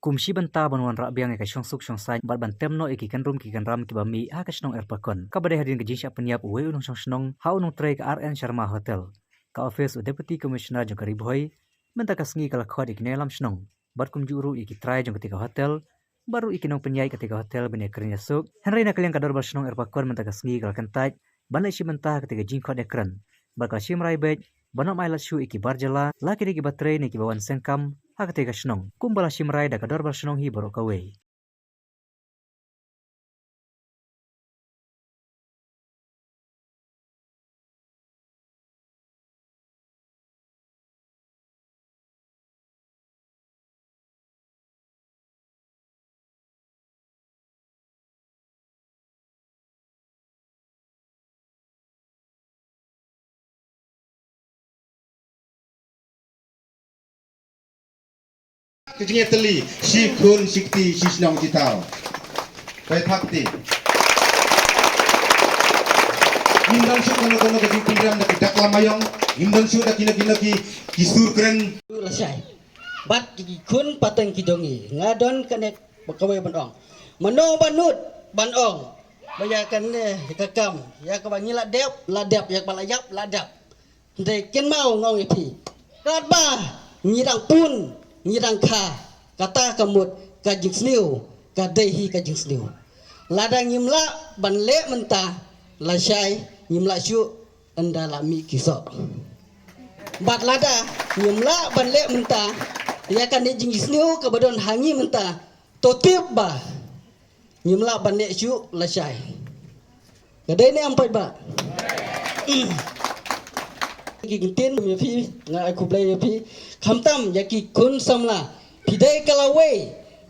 Kumshi banta banwan rabiang ka syong suk syong sai bat bantem no iki kan rum ki kan ram ki bami ha ka snong erpakon ka bade hadin ka jinsha penyap we unong syong snong ha unong trek RN Sharma Hotel ka office u deputy commissioner jong kari boy menta ka sngi kala khod ikne lam snong bat kum juru iki try jong ketika hotel baru iki nong penyai ketika hotel bene kernya suk henry na kalian kador bar snong erpakon menta ka sngi kala kentai ban shi banta ketika jing khod ekran bakal shimrai bet banok mai lashu iki barjala laki ki batre ni ki bawan sengkam ha ketika snong kumbala shimrai da kador bar snong hi borok kawe Kejengnya teli, si kun sikti si senang citau. Baik fakti. Imdan su kono kejeng pindram dak dak lamayong, imdan su dak kina ki kisur keren. Lasai. Bat ki kun pateng ki dongi, ngadon kanek bakawai bandong. Mano banut bandong. Bayakan kakam, ya ka bangi ladep ya balayap ladap. Ndai ken mau ngau ipi. Kat ba nyirang pun nyirang kha kata kamut kajing sniu kadehi kajing sniu ladang nyimla ban le menta lasai nyimla syu anda lami kisok bat lada nyimla ban le menta ya kan jing sniu ka badon hangi menta totip ba nyimla ban le syu lasai kadai ni ampai ba Gintin ya pi ngai aku play ya pi khamtam ya ki kun samla pidai kalawe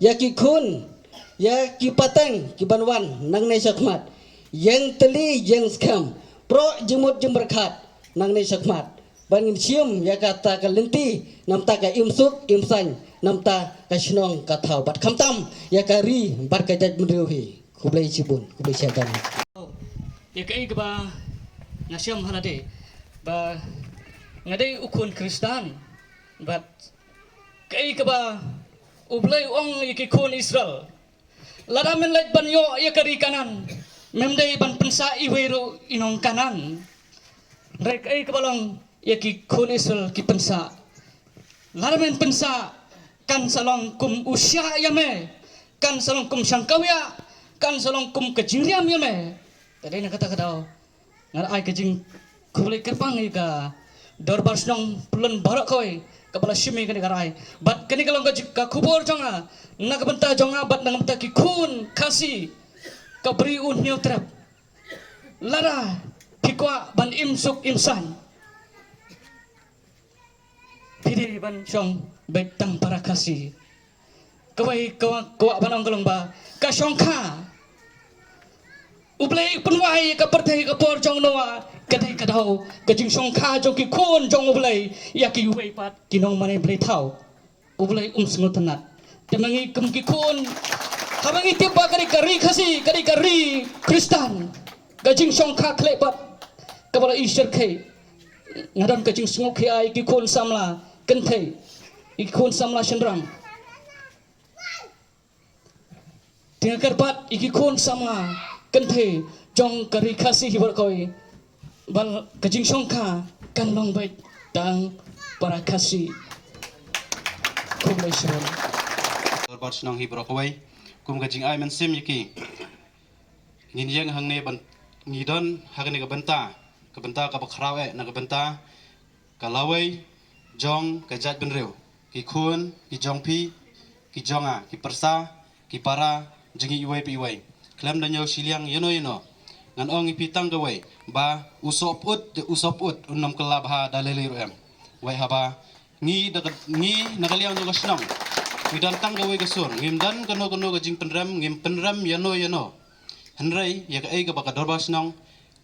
ya ki kun ya ki patang ki banwan nang ne sakmat yang teli yang skam pro jemut jemberkat nang ne sakmat bangin sium ya kata kalenti namta ka imsuk imsan namta ka shnong ka thau bat khamtam ya kari bar ka jaj mriuhi kublai cibun kublai syagan ya kai ka ba nasyam halade ba ngadai ukun Kristan bat kai ka ba ublay ong ikikun Israel ladamen lait banyo ya kari kanan memdai ban pensa iwero inong kanan rek kai ka balong ya kikun Israel ki pensa ladamen pensa kan salong kum usya yame kan salong kum sangkawya kan salong kum kejiriam yame tadi nak kata ngar ai kejing kublai kerpang ika dorbar snong pulun barak koi kapala shimi kani karai bat kani kalong ka kubur jonga nak benta jonga bat nang benta ki kun kasi kabri un neutrap lara pikwa ban imsuk imsan pide ban chong betang para kasi kawai kawa banong kalong ba ka shongkha ublay punwai ka pertai ka por jong noa kadai kadau kajing songkha jong ki khon jong ublay ya ki wei pat kinong mane blay thau ublay sngotanat temangi kum ki khon habangi tiba kari khasi kari Kristan kajing songkha khle pat kabala isher khe ngadon kajing sngo khe ai ki khon samla kenthe ki khon samla shenram tingkar pat iki khon samla kenthe jong kari khasi hibar koi bal kajing songkha kan long bait dang para khasi kumai shron bat snong hibar koi kum kajing ai men sim yiki ngin yang hangne ban ngidon hagne ka benta ka bakhrawe na ka benta ka lawai jong ka jat benreu ki khun ki jong pi ki jonga ki persa ki para jengi iwai pi iwai klam danyo siliang yono ngan ong ipitang gawai ba usop ut unam kelab ha dalele ruem wai haba ngi nakaliang jo gasnam widan tang gawai gasun ngimdan kono ga jing penram ngim penram yono henrai ya ka ai ga baka dorbas nong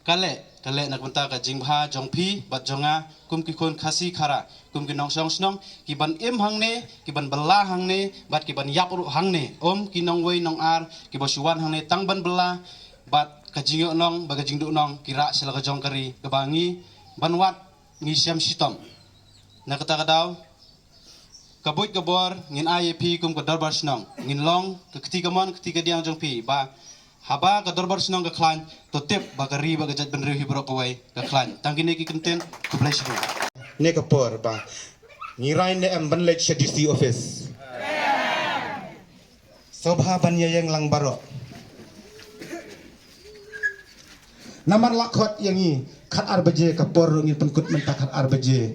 kale nak benta ka jing bha jongpi bat jonga kum ki khon khasi khara kum ki nong song snong ki ban im hangne ki ban bela hangne bat ki ban yap ru hangne ki nong wei nong ar ki basuan hangne tang ban bela bat ka jing nong ba ka jing du nong kira sela ka jong kari ka bangi ban wat ngi siam sitom na kata kadau kabut kabor ngin IAP kum ka darbar snong ngin long ka ketika mon ketika diang jong pi ba haba ka darbar snong ka klan to tip ba ka ri ba ka jat benri hibro ka wai ka klan tangkini ki kenten ku bless you ne ka por ba ngirai ne am ban lek DC office sobha ban yang lang baro namar lakhot yang ni khat arbaje ka por ngin penkut mentak khat arbaje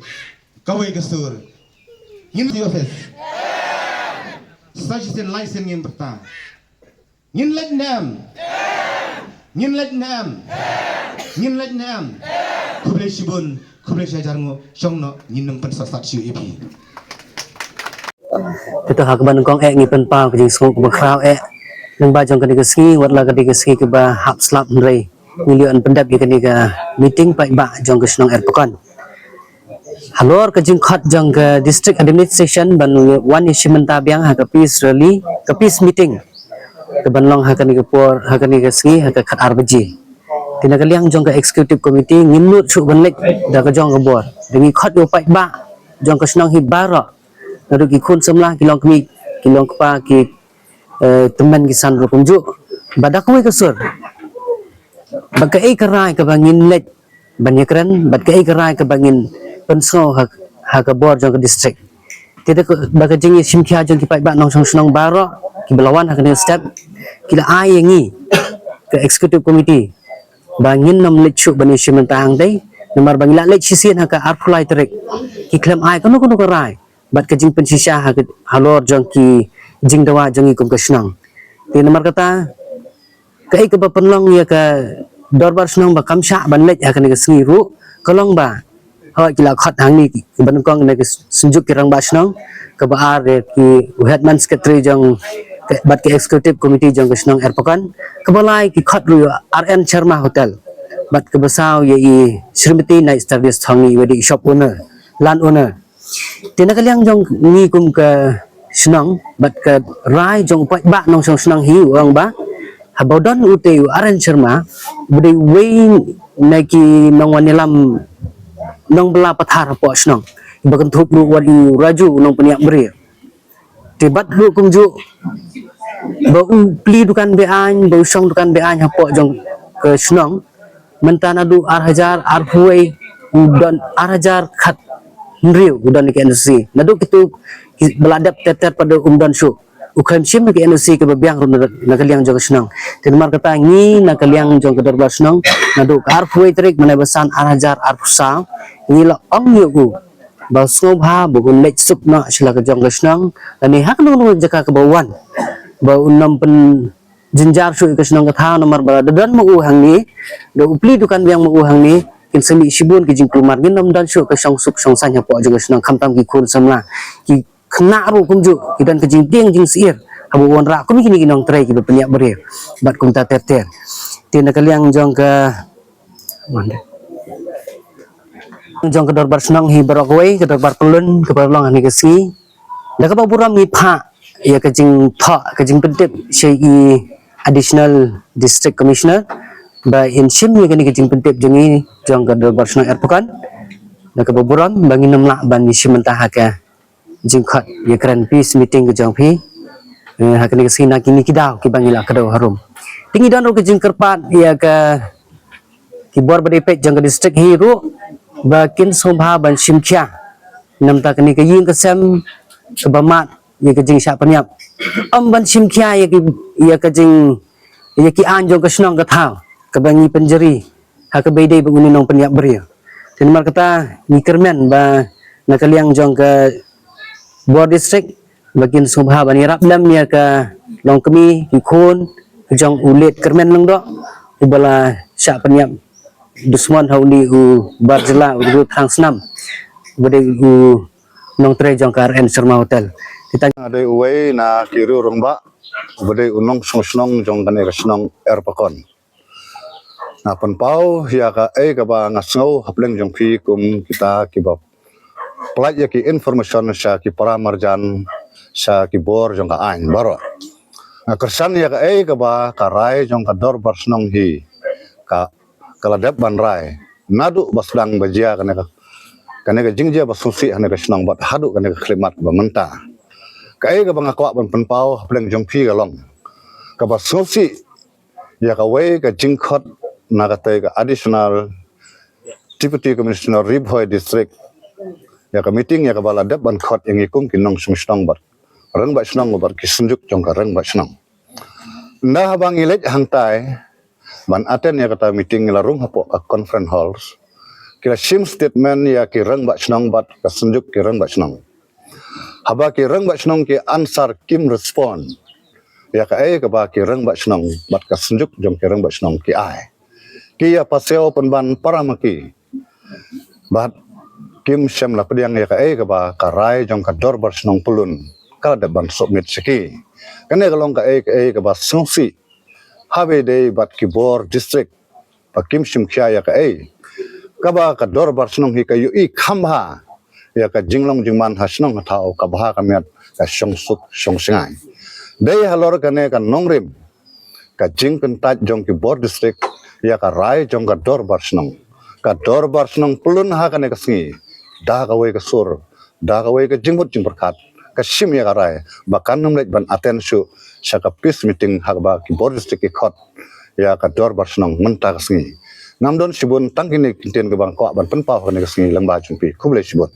kawai gesur ngin di office sajisen license ngin berta ngin lek nam ngin lek nam ngin lek nam kuble shibun kuble shajarngo shongno ngin nang pen sasat siu epi Kita hak ban kong ngi pen pa ke jing sung ba kraw nang ba jong ka ski wat la ka ski ke ba hap slap ndrei ni lian pendap ke ni ka meeting pa ba jong ke snong Erpakon halor ke jing khat jong ke district administration ban one ishment ta biang ha ka peace rally ka peace meeting ke ban long ha ka ni ke por ha ka ni ke ski ha ka khat arbaji tina ka liang jong ka executive committee ngin lut chu ban lek da ka jong ka bor dengi khat yo pa ba jong ke snong hi baro Lalu kikun semlah kilong kami kilong kepa ki teman kisan rokumju badak kami kesur bagai kerai kebangin let banyak keren bagai kerai kebangin penso hak bor jong ke distrik tidak bagai jengi simkia jong kipai bak nong senong baro ki belawan hak ni step kila ai yangi ke executive committee bangin nom let chu bani simentang dai nomor bangila let sisian hak arpulai terik ki klaim ai kono kerai bat ke jing pensisya halor jong ki jing dawa jong ikum ke senang ti nomor kata ke ke penlong ya ke dorbar senang ba kamsha ban lek akan ke sengiru kolong ba ha kila khat hang ni ban kong ne ke sunjuk kirang ba senang ke ba ar ki headman secretary jong bat ke executive committee jong ke senang Erpakon ke balai ki khat ru RN Sharma hotel bat ke besau ye Srimati night service thangi wedi shop owner land owner tina kaliang jong ni kum ke senang bat ke rai jong pai ba nong song senang hi orang ba habodon ute Aren Sharma bude wei naki nong wanilam nong bela pathar po senang bakan thup lu wadi raju nong peniak beri tibat lu kum ju bau pli dukan be an bau song dukan be an hapo jong ke senang mentana du ar huai dan ar khat Nriu udan ke NC naduk itu beladap teter pada umdan syu ukhan sim ke NC ke bebiang nakaliang jong senang tenmar kata ngi nakaliang jong ke dorbar senang naduk arfui trik menebasan arajar arpusa ngi la ong yu ba sobha bugun lech sup na sila ke jong senang ani hak no jaka ke bawan ba unam pen jinjar syu ke senang katha nomor ba dadan mu hang ni do upli dukan biang mu hang ni kin semi shibun ki jing kumar ngin nam dan syu ke song suk song sanya po jong senang khamtam ki khun samla ki khna ru kumju ki dan ke jing tiang jing sir abu won ra kum kini kinong trai ki peniak berir bat kum ta ter tin kaliang jong ke mande jong ke dorbar senang hi barokoi ke dorbar pelun ke barlong ani ke si da ka buram mi pha ya ke jing tha ke jing pentip sei additional district commissioner ba in sim ni kini kecing pentip jengi jong ke dorbar senang Erpakon da ke buram bangin namla ban ni simenta haka jing khat ya kran peace meeting ke jong pi hak ni kesina kini kidau ki bangila kedau harum tinggi dan ro ke jing kerpat ya ke ki bor badepet jong ke district hi ru ba kin sobha ban simkhia nam ta kini ke ying ke sem kebamat ya ke jing sya penyap ban simkhia ya ke jing ya ki an jong ke senang ke thau ke bangi penjeri hak bedai banguni nong peniak beri tin mar kata ni kermen ba nakaliang jong ke bor district bagian sobha bani raplam ya ke long kemi ki khun jong ulet kermen long do ubala sya peniap dusman hauli u barjela u thang snam bade u nong tre jong ke RN Sharma hotel kita ada uai na kiru rongba bade unong song jong kane resnong Erpakon na penpau ya ka ka ba ngasau hapleng jong fi kum kita kibab plat ya ki information sya ki paramarjan sya ki bor jong ka ain baro na kersan ya ka ba karai jong ka dorbar senong hi ka kaladep ban rai nadu baslang bajia kana ka Kane ka jingja ba susi hane ka snong bat hadu kane ka klimat ba menta. Kai ka bang akwa ban penpau hapleng jongpi ka long. Ka ba susi ya ka wei ka jingkhot na ka te ka additional Deputy Commissioner Ribhoi District ya ka meeting ya ka bala dep ban khot yang ikum kinong sumstong bat reng ba snong bar kisunjuk jong ka reng ba snong nda bang ilej hangtai ban aten ya kata meeting la rung hapo ka conference halls kila sim statement ya ki reng ba snong bat ka sunjuk ki reng ba snong haba ki reng ba snong ki answer kim respond ya ka ka ba ki reng ba snong bat ka sunjuk jong ki reng ba snong ki ai ki ya paseo penban paramaki bat kim sem la pediang ya ka ba karai jong ka dor bar snong pulun kala de ban submit siki kane kalong ka ka ba sungsi habe de bat ki bor district pa kim sim kya ya ka ba ka dor bar snong hi ka yu i khamha ya ka jinglong jingman ha snong thao ka ba ka met ka songsuk songsingai dei halor kane ka nongrim ka jing kan tat jong ki bor district ya ka rai jong ka dor bar snong ka dor bar snong pulun ha kane ka singi da ka wei ka sur da ka wei ka jingmut jing berkat ka sim ya ka rai bakan num lek ban aten su saka peace meeting ha ba ki bor district ki khot ya ka dor bar snong menta ka singi namdon sibun tangkini kinten ka bang ko ban penpau kane ka singi lengba jumpi kuble sibun